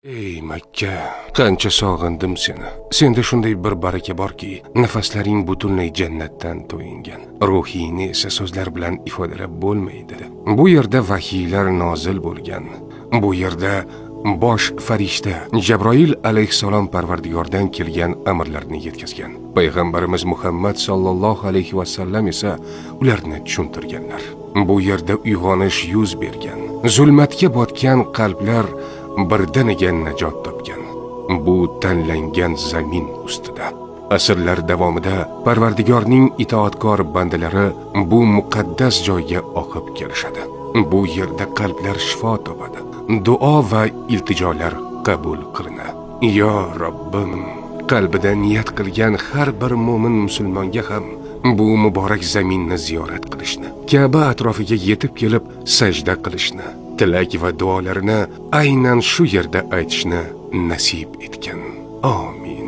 Ey Makka, qancha sog'indim seni. Senda shunday bir baraka borki, nafaslaring butunlay jannatdan to'yingan. Ruhingni esa so'zlar bilan ifodalab bo'lmaydi. Bu yerda vahiylar nozil bo'lgan. Bu yerda bosh farishta Jabroil alayhissalom Parvardigordan kelgan amrlarni yetkazgan. Payg'ambarimiz Muhammad sallallohu alayhi va sallam esa ularni tushuntirganlar. Bu yerda uyg'onish yuz bergan. Zulmatga botgan qalblar birdaniga najot topgan. Bu tanlangan zamin ustida asrlar davomida Parvardigorning itoatkor bandalari bu muqaddas joyga oqib kelishadi. Bu yerda qalblar shifo topadi. Duo va iltijolar qabul qilinadi. Yo Robbim, qalbida niyat qilgan har bir mu'min musulmonga ham bu muborak zaminni ziyorat qilishni, Ka'ba atrofiga yetib kelib sajda qilishni, tilak va duolarini aynan shu yerda aytishni nasib etgan. Amin.